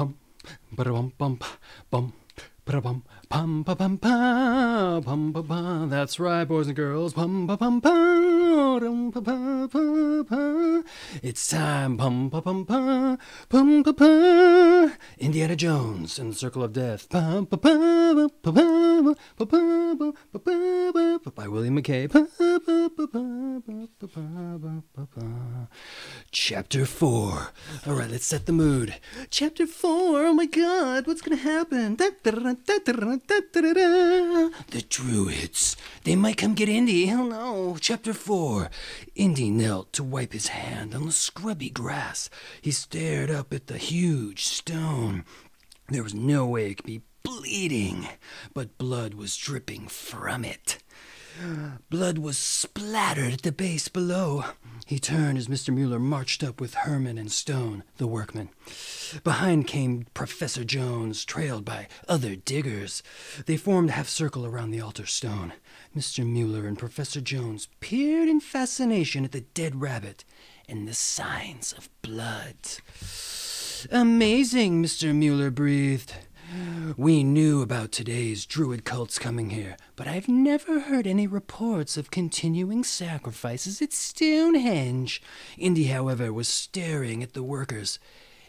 pum, ba-da-bum, bum, bum, ba-da-bum, pum, pa-pum, pa, pum, pa-pa. That's right, boys and girls. Pum, pa-pum, pa, dum, pa-pa, pa-pa. It's time. Pum, pa-pum, pa, pum, pa-pa. Indiana Jones in the Circle of Death. Pum, pa-pa, pa-pa, pa-pa, pa-pa, by William McCay. Chapter 4. All right, let's set the mood. Chapter 4. Oh my God, what's gonna happen? The druids. They might come get Indy. Hell no. Chapter 4. Indy knelt to wipe his hand on the scrubby grass. He stared up at the huge stone. There was no way it could be bleeding, but blood was dripping from it. Blood was splattered at the base below. He turned as Mr. Mueller marched up with Herman and Stone, the workmen. Behind came Professor Jones, trailed by other diggers. They formed a half-circle around the altar stone. Mr. Mueller and Professor Jones peered in fascination at the dead rabbit and the signs of blood. Amazing, Mr. Mueller breathed. We knew about today's druid cults coming here, but I've never heard any reports of continuing sacrifices at Stonehenge. Indy, however, was staring at the workers.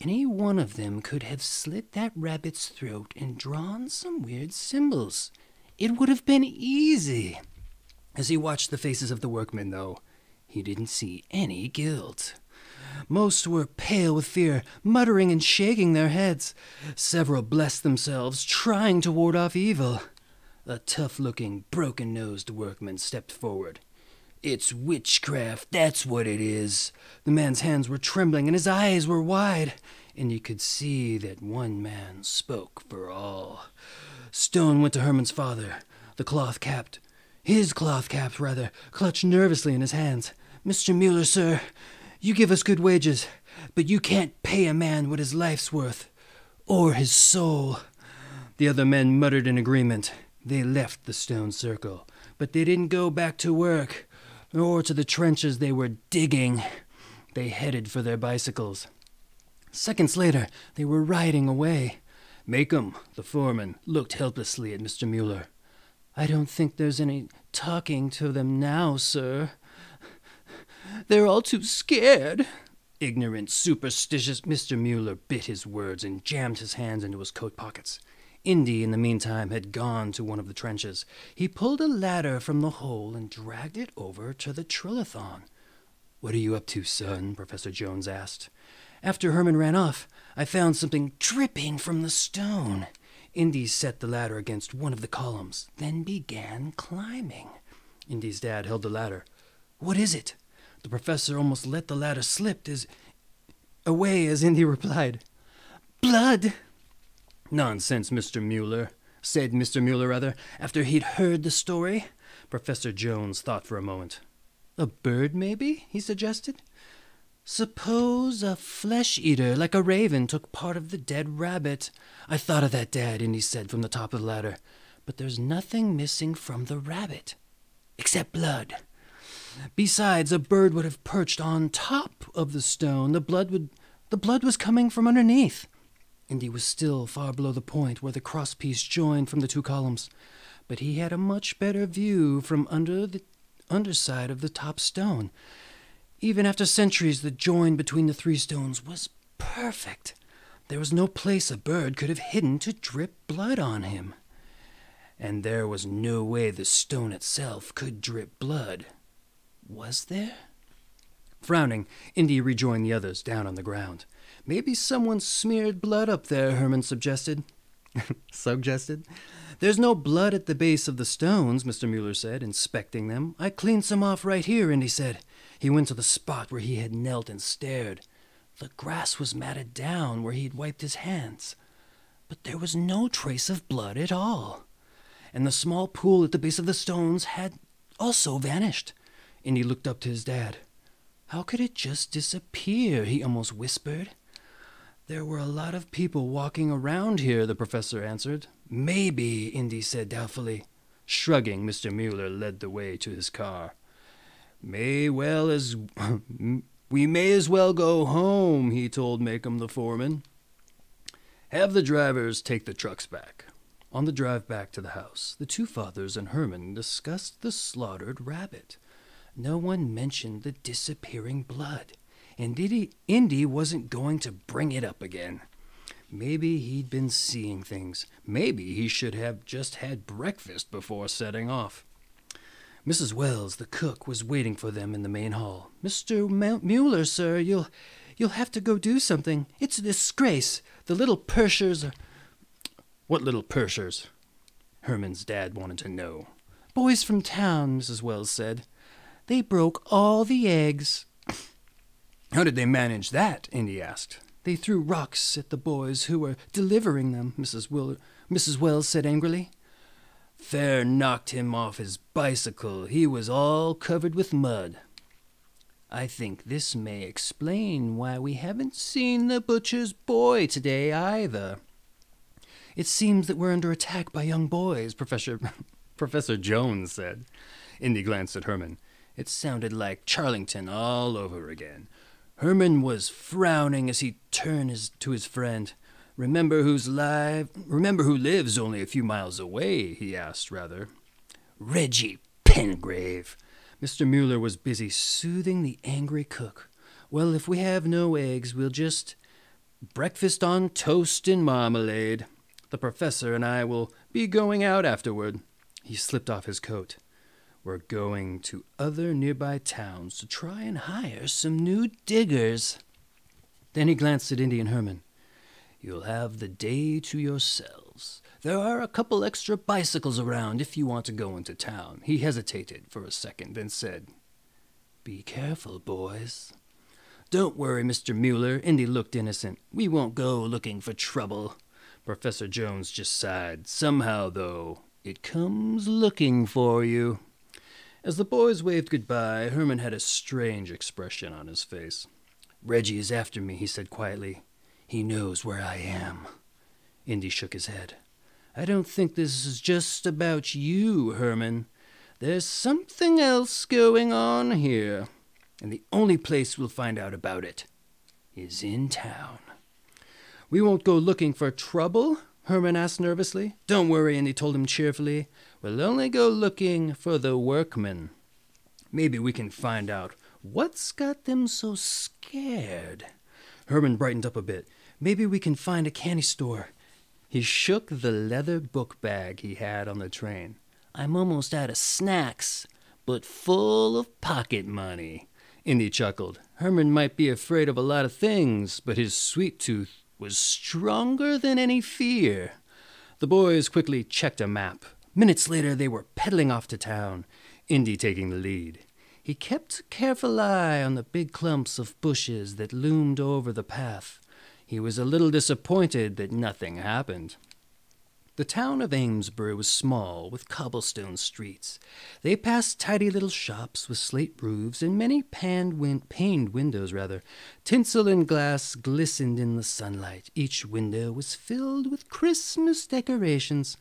Any one of them could have slit that rabbit's throat and drawn some weird symbols. It would have been easy. As he watched the faces of the workmen, though, he didn't see any guilt. Most were pale with fear, muttering and shaking their heads. Several blessed themselves, trying to ward off evil. A tough-looking, broken-nosed workman stepped forward. It's witchcraft, that's what it is. The man's hands were trembling and his eyes were wide, and you could see that one man spoke for all. Stone went to Herman's father. His cloth caps, clutched nervously in his hands. Mr. Mueller, sir, you give us good wages, but you can't pay a man what his life's worth, or his soul. The other men muttered in agreement. They left the stone circle, but they didn't go back to work, or to the trenches they were digging. They headed for their bicycles. Seconds later, they were riding away. Macomb, the foreman, looked helplessly at Mr. Mueller. I don't think there's any talking to them now, sir. They're all too scared. Ignorant, superstitious Mr. Mueller bit his words and jammed his hands into his coat pockets. Indy, in the meantime, had gone to one of the trenches. He pulled a ladder from the hole and dragged it over to the trilithon. What are you up to, son? Professor Jones asked. After Herman ran off, I found something dripping from the stone. Indy set the ladder against one of the columns, then began climbing. Indy's dad held the ladder. What is it? The professor almost let the ladder slip away as Indy replied, Blood! Nonsense, said Mr. Mueller, after he'd heard the story. Professor Jones thought for a moment. A bird, maybe? He suggested. Suppose a flesh-eater like a raven took part of the dead rabbit. I thought of that, Dad, Indy said from the top of the ladder. But there's nothing missing from the rabbit, except blood. Besides, a bird would have perched on top of the stone. The blood was coming from underneath. Indy was still far below the point where the crosspiece joined from the two columns, but he had a much better view from under the underside of the top stone. Even after centuries, the join between the three stones was perfect. There was no place a bird could have hidden to drip blood on him. And there was no way the stone itself could drip blood. Was there? Frowning, Indy rejoined the others down on the ground. Maybe someone smeared blood up there, Herman suggested. There's no blood at the base of the stones, Mr. Mueller said, inspecting them. I cleaned some off right here, Indy said. He went to the spot where he had knelt and stared. The grass was matted down where he had wiped his hands. But there was no trace of blood at all. And the small pool at the base of the stones had also vanished. Indy looked up to his dad. How could it just disappear? He almost whispered. There were a lot of people walking around here, the professor answered. Maybe, Indy said doubtfully. Shrugging, Mr. Mueller led the way to his car. We may as well go home, he told Macomb the foreman. Have the drivers take the trucks back. On the drive back to the house, the two fathers and Herman discussed the slaughtered rabbit. No one mentioned the disappearing blood, and Indy wasn't going to bring it up again. Maybe he'd been seeing things. Maybe he should have just had breakfast before setting off. Mrs. Wells, the cook, was waiting for them in the main hall. "Mr. Mueller, sir, you'll have to go do something. It's a disgrace. The little Pershers are—" "What little Pershers?" Herman's dad wanted to know. "Boys from town," Mrs. Wells said. "They broke all the eggs." "How did they manage that?" Indy asked. "They threw rocks at the boys who were delivering them," Mrs. Wells said angrily. "Fair knocked him off his bicycle. He was all covered with mud." "I think this may explain why we haven't seen the butcher's boy today either." "It seems that we're under attack by young boys," Professor Jones said. Indy glanced at Herman. It sounded like Charlington all over again. Herman was frowning as he turned to his friend. Remember who lives only a few miles away?" he asked rather. "Reggie Pengrave." Mr. Mueller was busy soothing the angry cook. "Well, if we have no eggs, we'll just breakfast on toast and marmalade. The professor and I will be going out afterward." He slipped off his coat. "We're going to other nearby towns to try and hire some new diggers." Then he glanced at Indy and Herman. "You'll have the day to yourselves. There are a couple extra bicycles around if you want to go into town." He hesitated for a second, then said, "Be careful, boys." "Don't worry, Mr. Mueller." Indy looked innocent. "We won't go looking for trouble." Professor Jones just sighed. "Somehow, though, it comes looking for you." As the boys waved goodbye, Herman had a strange expression on his face. "Reggie is after me," he said quietly. "He knows where I am." Indy shook his head. "I don't think this is just about you, Herman. There's something else going on here, and the only place we'll find out about it is in town." "We won't go looking for trouble?" Herman asked nervously. "Don't worry," Indy told him cheerfully. "We'll only go looking for the workmen. Maybe we can find out what's got them so scared." Herman brightened up a bit. "Maybe we can find a candy store." He shook the leather book bag he had on the train. "I'm almost out of snacks, but full of pocket money." Indy chuckled. Herman might be afraid of a lot of things, but his sweet tooth was stronger than any fear. The boys quickly checked a map. Minutes later, they were pedaling off to town, Indy taking the lead. He kept a careful eye on the big clumps of bushes that loomed over the path. He was a little disappointed that nothing happened. The town of Amesbury was small, with cobblestone streets. They passed tidy little shops with slate roofs and many paned windows. Tinsel and glass glistened in the sunlight. Each window was filled with Christmas decorations.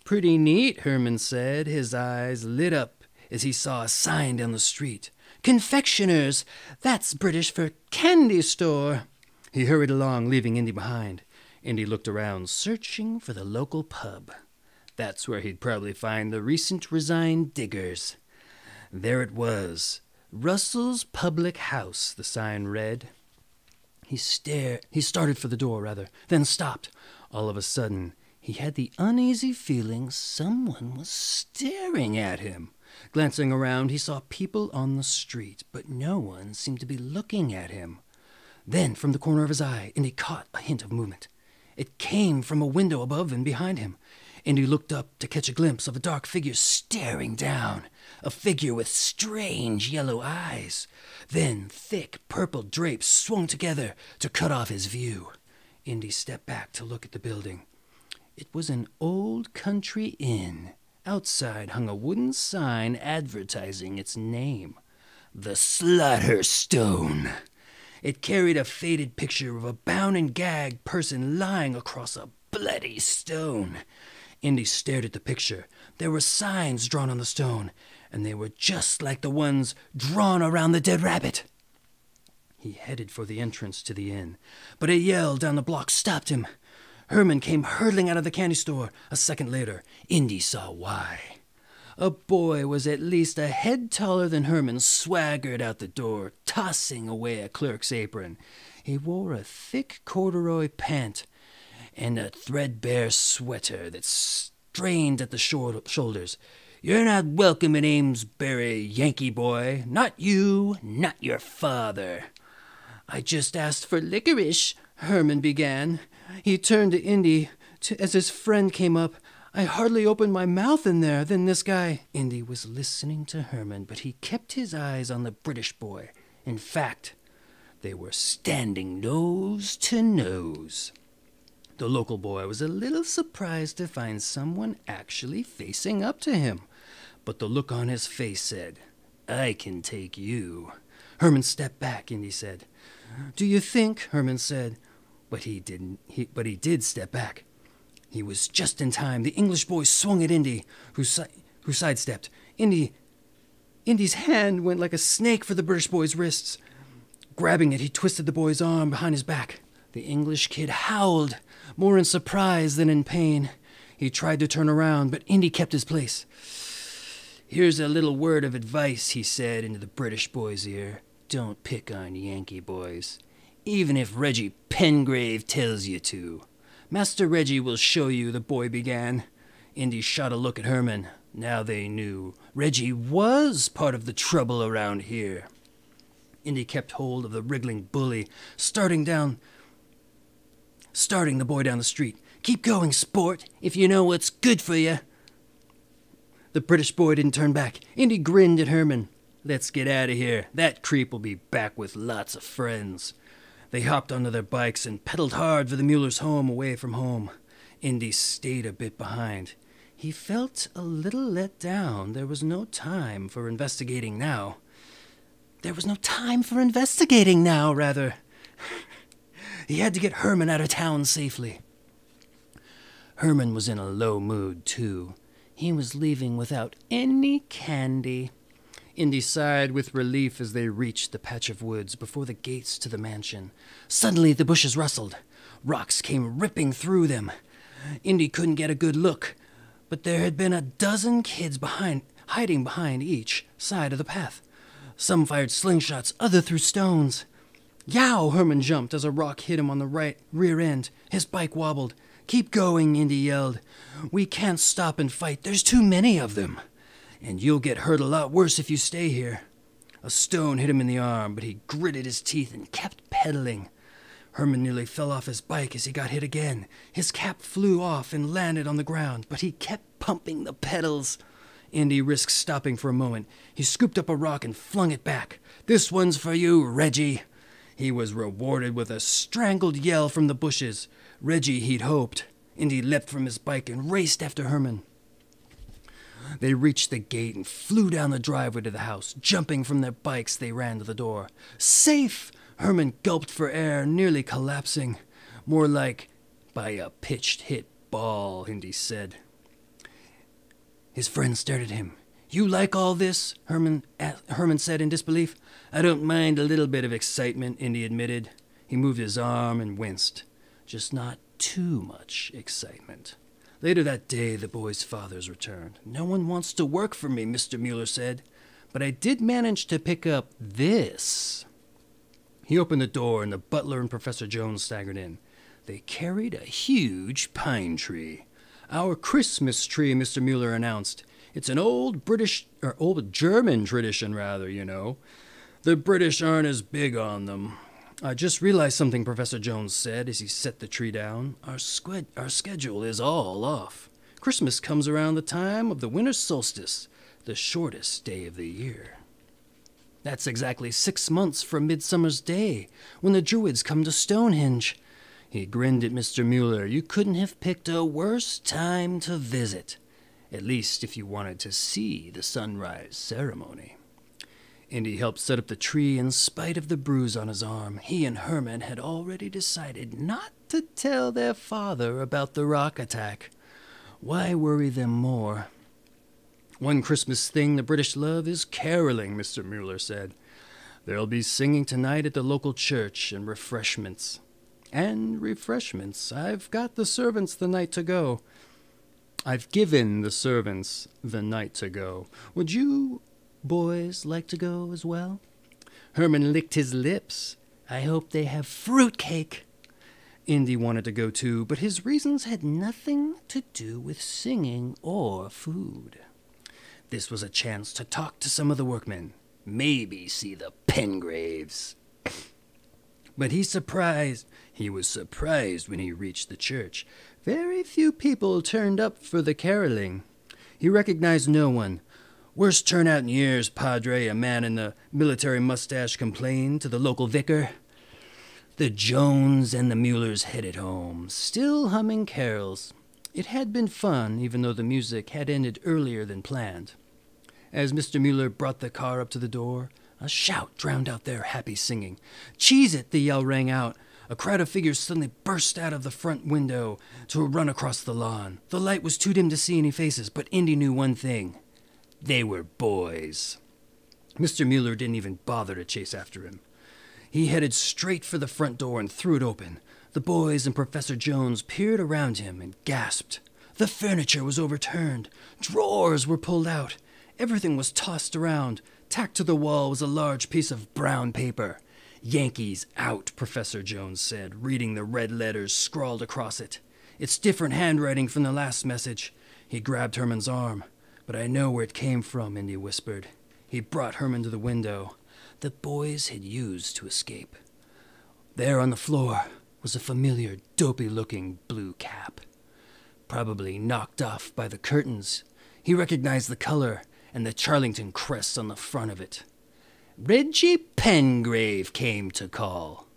"Pretty neat," Herman said. His eyes lit up as he saw a sign down the street. "Confectioners! That's British for candy store." He hurried along, leaving Indy behind. Indy looked around, searching for the local pub. That's where he'd probably find the recent resigned diggers. There it was. Russell's Public House, the sign read. He started for the door, then stopped. All of a sudden, he had the uneasy feeling someone was staring at him. Glancing around, he saw people on the street, but no one seemed to be looking at him. Then, from the corner of his eye, Indy caught a hint of movement. It came from a window above and behind him. Indy looked up to catch a glimpse of a dark figure staring down, a figure with strange yellow eyes. Then thick purple drapes swung together to cut off his view. Indy stepped back to look at the building. It was an old country inn. Outside hung a wooden sign advertising its name, the Slaughter Stone. It carried a faded picture of a bound and gagged person lying across a bloody stone. Indy stared at the picture. There were signs drawn on the stone, and they were just like the ones drawn around the dead rabbit. He headed for the entrance to the inn, but a yell down the block stopped him. Herman came hurtling out of the candy store. A second later, Indy saw why. A boy was at least a head taller than Herman swaggered out the door, tossing away a clerk's apron. He wore a thick corduroy pant and a threadbare sweater that strained at the shoulders. "You're not welcome in Amesbury, Yankee boy. Not you, not your father." "I just asked for licorice," Herman began. He turned to Indy as his friend came up. "I hardly opened my mouth in there, then this guy—" Indy was listening to Herman, but he kept his eyes on the British boy. In fact, they were standing nose to nose. The local boy was a little surprised to find someone actually facing up to him, but the look on his face said, "I can take you." Herman stepped back, Indy said. "Do you think?" Herman said. But he did step back. He was just in time. The English boy swung at Indy, who sidestepped. Indy's hand went like a snake for the British boy's wrists. Grabbing it, he twisted the boy's arm behind his back. The English kid howled, more in surprise than in pain. He tried to turn around, but Indy kept his place. "Here's a little word of advice," he said into the British boy's ear. "Don't pick on Yankee boys, even if Reggie Pengrave tells you to." "Master Reggie will show you," the boy began. Indy shot a look at Herman. Now they knew. Reggie was part of the trouble around here. Indy kept hold of the wriggling bully, starting the boy down the street. "Keep going, sport, if you know what's good for you." The British boy didn't turn back. Indy grinned at Herman. "Let's get out of here. That creep will be back with lots of friends." They hopped onto their bikes and pedaled hard for the Mueller's home away from home. Indy stayed a bit behind. He felt a little let down. There was no time for investigating now. He had to get Herman out of town safely. Herman was in a low mood, too. He was leaving without any candy. Indy sighed with relief as they reached the patch of woods before the gates to the mansion. Suddenly the bushes rustled. Rocks came ripping through them. Indy couldn't get a good look, but there had been a dozen kids hiding behind each side of the path. Some fired slingshots, others threw stones. "Yow!" Herman jumped as a rock hit him on the rear end. His bike wobbled. "Keep going," Indy yelled. "We can't stop and fight. There's too many of them. And you'll get hurt a lot worse if you stay here." A stone hit him in the arm, but he gritted his teeth and kept pedaling. Herman nearly fell off his bike as he got hit again. His cap flew off and landed on the ground, but he kept pumping the pedals. Indy risked stopping for a moment. He scooped up a rock and flung it back. "This one's for you, Reggie." He was rewarded with a strangled yell from the bushes. Reggie, he'd hoped. Indy leapt from his bike and raced after Herman. They reached the gate and flew down the driveway to the house. Jumping from their bikes, they ran to the door. "Safe!" Herman gulped for air, nearly collapsing. "More like by a pitched-hit ball," Indy said. His friend stared at him. "You like all this?" Herman said in disbelief. "I don't mind a little bit of excitement," Indy admitted. He moved his arm and winced. "Just not too much excitement." Later that day, the boys' fathers returned. "No one wants to work for me," Mr. Mueller said, "but I did manage to pick up this." He opened the door, and the butler and Professor Jones staggered in. They carried a huge pine tree. "Our Christmas tree," Mr. Mueller announced. "It's an old German tradition, you know. The British aren't as big on them." "I just realized something," Professor Jones said as he set the tree down. Our schedule is all off. Christmas comes around the time of the winter solstice, the shortest day of the year. That's exactly 6 months from Midsummer's Day, when the druids come to Stonehenge." He grinned at Mr. Mueller. "You couldn't have picked a worse time to visit, at least if you wanted to see the sunrise ceremony." Indy helped set up the tree in spite of the bruise on his arm. He and Herman had already decided not to tell their father about the rock attack. Why worry them more? "One Christmas thing the British love is caroling," Mr. Mueller said. "There'll be singing tonight at the local church and refreshments. And refreshments. I've got the servants the night to go. I've given the servants the night to go. Would you boys like to go as well? Herman licked his lips. I hope they have fruitcake. Indy wanted to go too, but his reasons had nothing to do with singing or food. This was a chance to talk to some of the workmen. Maybe see the Pengraves. But he was surprised when he reached the church. Very few people turned up for the caroling. He recognized no one. Worst turnout in years, Padre, a man in the military mustache complained to the local vicar. The Jones and the Muellers headed home, still humming carols. It had been fun, even though the music had ended earlier than planned. As Mr. Mueller brought the car up to the door, a shout drowned out their happy singing. "Cheese it!" the yell rang out. A crowd of figures suddenly burst out of the front window to run across the lawn. The light was too dim to see any faces, but Indy knew one thing. They were boys. Mr. Mueller didn't even bother to chase after him. He headed straight for the front door and threw it open. The boys and Professor Jones peered around him and gasped. The furniture was overturned. Drawers were pulled out. Everything was tossed around. Tacked to the wall was a large piece of brown paper. "Yankees out," Professor Jones said, reading the red letters scrawled across it. "It's different handwriting from the last message." He grabbed Herman's arm. "But I know where it came from," Indy whispered. He brought Herman to the window the boys had used to escape. There on the floor was a familiar, dopey-looking blue cap. Probably knocked off by the curtains. He recognized the color and the Charlington crest on the front of it. Reggie Pengrave came to call.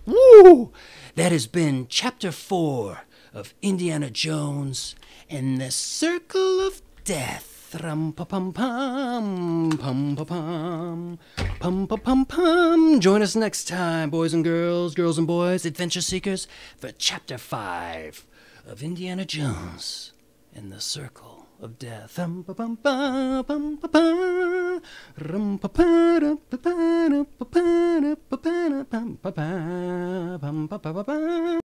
Woo! That has been Chapter 4 of Indiana Jones and the Circle of Death. Rum-pa-pum-pum, pum-pa-pum, pum-pa-pum-pum. Join us next time, boys and girls and boys, adventure seekers, for Chapter 5 of Indiana Jones and the Circle of Death. Rum-pa-pa-rum-pa-pa, rum-pa-pa-rum-pa-pa-rum-pa-pa-rum-pa-pa-rum-pa-pa-rum-pa-pa-rum.